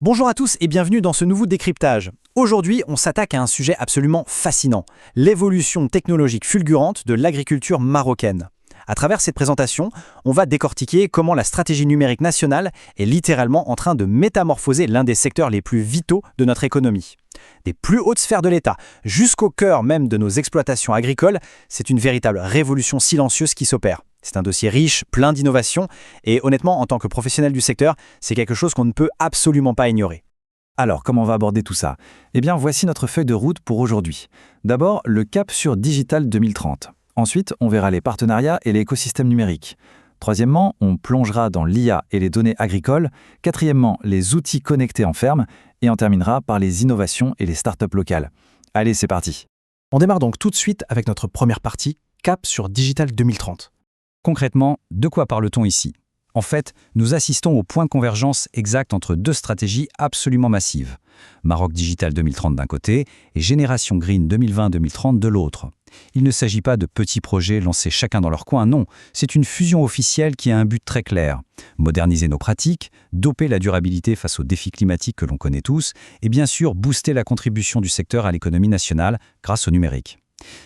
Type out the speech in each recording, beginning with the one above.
Bonjour à tous et bienvenue dans ce nouveau décryptage. Aujourd'hui, on s'attaque à un sujet absolument fascinant, l'évolution technologique fulgurante de l'agriculture marocaine. À travers cette présentation, on va décortiquer comment la stratégie numérique nationale est littéralement en train de métamorphoser l'un des secteurs les plus vitaux de notre économie. Des plus hautes sphères de l'État jusqu'au cœur même de nos exploitations agricoles, c'est une véritable révolution silencieuse qui s'opère. C'est un dossier riche, plein d'innovations, et honnêtement, en tant que professionnel du secteur, c'est quelque chose qu'on ne peut absolument pas ignorer. Alors, comment on va aborder tout ça? Eh bien, voici notre feuille de route pour aujourd'hui. D'abord, le cap sur Digital 2030. Ensuite, on verra les partenariats et l'écosystème numérique. Troisièmement, on plongera dans l'IA et les données agricoles. Quatrièmement, les outils connectés en ferme. Et on terminera par les innovations et les startups locales. Allez, c'est parti. On démarre donc tout de suite avec notre première partie, cap sur Digital 2030. Concrètement, de quoi parle-t-on ici? En fait, nous assistons au point de convergence exact entre deux stratégies absolument massives. Maroc Digital 2030 d'un côté et Génération Green 2020-2030 de l'autre. Il ne s'agit pas de petits projets lancés chacun dans leur coin, non. C'est une fusion officielle qui a un but très clair. Moderniser nos pratiques, doper la durabilité face aux défis climatiques que l'on connaît tous, et bien sûr booster la contribution du secteur à l'économie nationale grâce au numérique.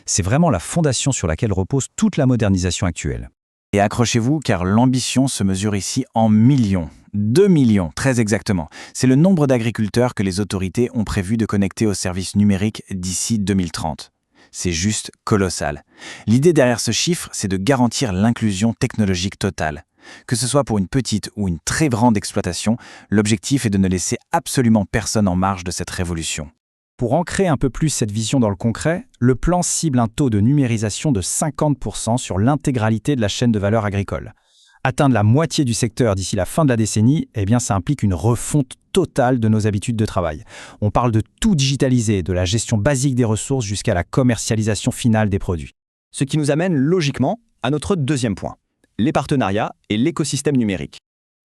C'est vraiment la fondation sur laquelle repose toute la modernisation actuelle. Et accrochez-vous, car l'ambition se mesure ici en millions. 2 millions, très exactement. C'est le nombre d'agriculteurs que les autorités ont prévu de connecter aux services numériques d'ici 2030. C'est juste colossal. L'idée derrière ce chiffre, c'est de garantir l'inclusion technologique totale. Que ce soit pour une petite ou une très grande exploitation, l'objectif est de ne laisser absolument personne en marge de cette révolution. Pour ancrer un peu plus cette vision dans le concret, le plan cible un taux de numérisation de 50% sur l'intégralité de la chaîne de valeur agricole. Atteindre la moitié du secteur d'ici la fin de la décennie, eh bien ça implique une refonte totale de nos habitudes de travail. On parle de tout digitaliser, de la gestion basique des ressources jusqu'à la commercialisation finale des produits. Ce qui nous amène logiquement à notre deuxième point, les partenariats et l'écosystème numérique.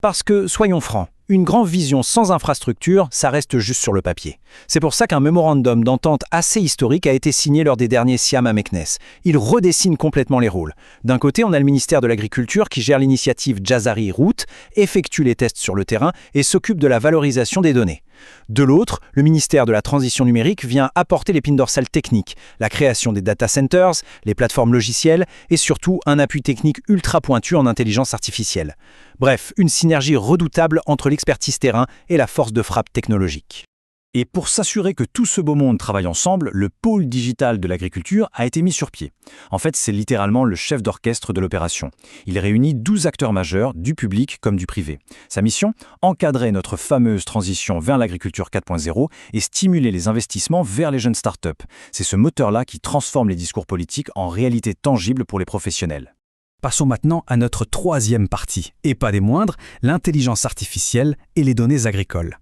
Parce que, soyons francs, une grande vision sans infrastructure, ça reste juste sur le papier. C'est pour ça qu'un mémorandum d'entente assez historique a été signé lors des derniers Siam à Meknès. Il redessine complètement les rôles. D'un côté, on a le ministère de l'Agriculture qui gère l'initiative Jazari Route, effectue les tests sur le terrain et s'occupe de la valorisation des données. De l'autre, le ministère de la Transition numérique vient apporter l'épine dorsale technique, la création des data centers, les plateformes logicielles et surtout un appui technique ultra pointu en intelligence artificielle. Bref, une synergie redoutable entre l'expertise terrain et la force de frappe technologique. Et pour s'assurer que tout ce beau monde travaille ensemble, le pôle digital de l'agriculture a été mis sur pied. En fait, c'est littéralement le chef d'orchestre de l'opération. Il réunit 12 acteurs majeurs, du public comme du privé. Sa mission, encadrer notre fameuse transition vers l'agriculture 4.0 et stimuler les investissements vers les jeunes startups. C'est ce moteur-là qui transforme les discours politiques en réalité tangible pour les professionnels. Passons maintenant à notre troisième partie, et pas des moindres, l'intelligence artificielle et les données agricoles.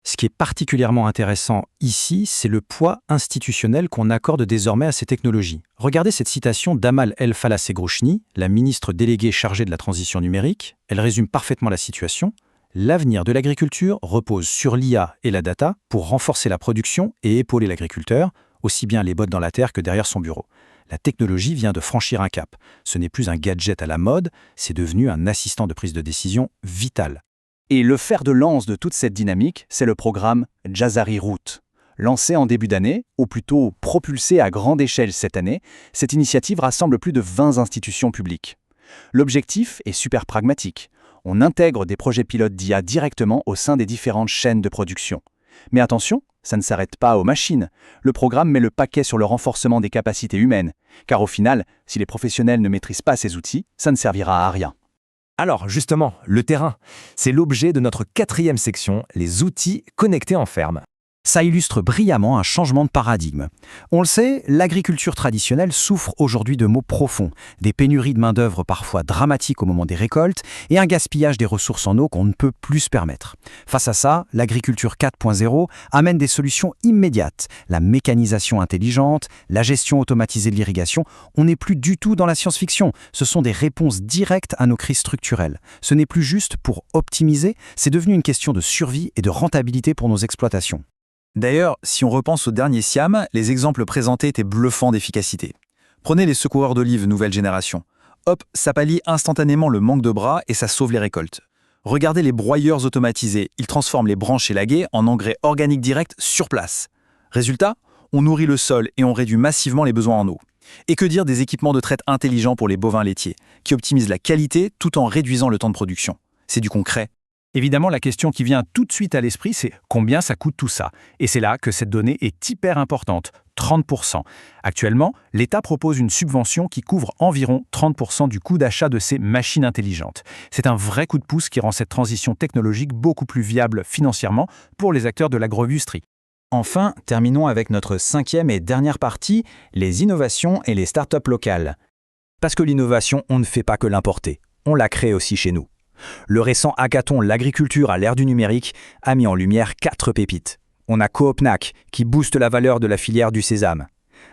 Ce qui est particulièrement intéressant ici, c'est le poids institutionnel qu'on accorde désormais à ces technologies. Regardez cette citation d'Amal El Fallah-Segrouchni, la ministre déléguée chargée de la transition numérique. Elle résume parfaitement la situation. L'avenir de l'agriculture repose sur l'IA et la data pour renforcer la production et épauler l'agriculteur, aussi bien les bottes dans la terre que derrière son bureau. La technologie vient de franchir un cap. Ce n'est plus un gadget à la mode, c'est devenu un assistant de prise de décision vital. Et le fer de lance de toute cette dynamique, c'est le programme Jazari Route. Lancé en début d'année, ou plutôt propulsé à grande échelle cette année, cette initiative rassemble plus de 20 institutions publiques. L'objectif est super pragmatique. On intègre des projets pilotes d'IA directement au sein des différentes chaînes de production. Mais attention, ça ne s'arrête pas aux machines. Le programme met le paquet sur le renforcement des capacités humaines. Car au final, si les professionnels ne maîtrisent pas ces outils, ça ne servira à rien. Alors justement, le terrain, c'est l'objet de notre 4e section, les outils connectés en ferme. Ça illustre brillamment un changement de paradigme. On le sait, l'agriculture traditionnelle souffre aujourd'hui de maux profonds, des pénuries de main-d'œuvre parfois dramatiques au moment des récoltes et un gaspillage des ressources en eau qu'on ne peut plus se permettre. Face à ça, l'agriculture 4.0 amène des solutions immédiates. La mécanisation intelligente, la gestion automatisée de l'irrigation, on n'est plus du tout dans la science-fiction. Ce sont des réponses directes à nos crises structurelles. Ce n'est plus juste pour optimiser, c'est devenu une question de survie et de rentabilité pour nos exploitations. D'ailleurs, si on repense au dernier Siam, les exemples présentés étaient bluffants d'efficacité. Prenez les secoureurs d'olives nouvelle génération. Hop, ça pallie instantanément le manque de bras et ça sauve les récoltes. Regardez les broyeurs automatisés, ils transforment les branches élaguées en engrais organiques directs sur place. Résultat, on nourrit le sol et on réduit massivement les besoins en eau. Et que dire des équipements de traite intelligents pour les bovins laitiers, qui optimisent la qualité tout en réduisant le temps de production. C'est du concret. Évidemment, la question qui vient tout de suite à l'esprit, c'est combien ça coûte tout ça? Et c'est là que cette donnée est hyper importante, 30%. Actuellement, l'État propose une subvention qui couvre environ 30% du coût d'achat de ces machines intelligentes. C'est un vrai coup de pouce qui rend cette transition technologique beaucoup plus viable financièrement pour les acteurs de l'agro-industrie. Enfin, terminons avec notre 5e et dernière partie, les innovations et les startups locales. Parce que l'innovation, on ne fait pas que l'importer, on la crée aussi chez nous. Le récent hackathon L'agriculture à l'ère du numérique a mis en lumière 4 pépites. On a Coopnac, qui booste la valeur de la filière du sésame.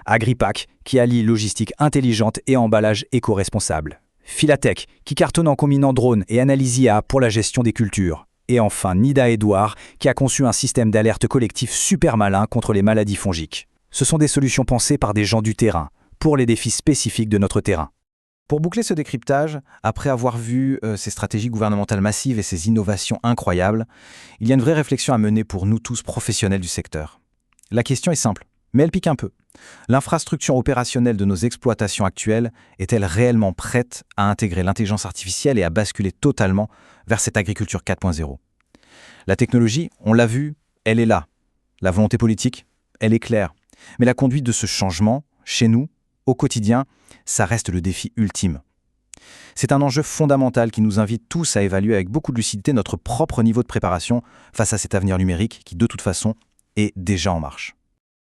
Agripac, qui allie logistique intelligente et emballage éco-responsable. Philatech, qui cartonne en combinant drones et analyse IA pour la gestion des cultures. Et enfin Nida Edouard, qui a conçu un système d'alerte collectif super malin contre les maladies fongiques. Ce sont des solutions pensées par des gens du terrain, pour les défis spécifiques de notre terrain. Pour boucler ce décryptage, après avoir vu ces stratégies gouvernementales massives et ces innovations incroyables, il y a une vraie réflexion à mener pour nous tous professionnels du secteur. La question est simple, mais elle pique un peu. L'infrastructure opérationnelle de nos exploitations actuelles est-elle réellement prête à intégrer l'intelligence artificielle et à basculer totalement vers cette agriculture 4.0 ? La technologie, on l'a vu, elle est là. La volonté politique, elle est claire. Mais la conduite de ce changement, chez nous, au quotidien, ça reste le défi ultime. C'est un enjeu fondamental qui nous invite tous à évaluer avec beaucoup de lucidité notre propre niveau de préparation face à cet avenir numérique qui, de toute façon, est déjà en marche.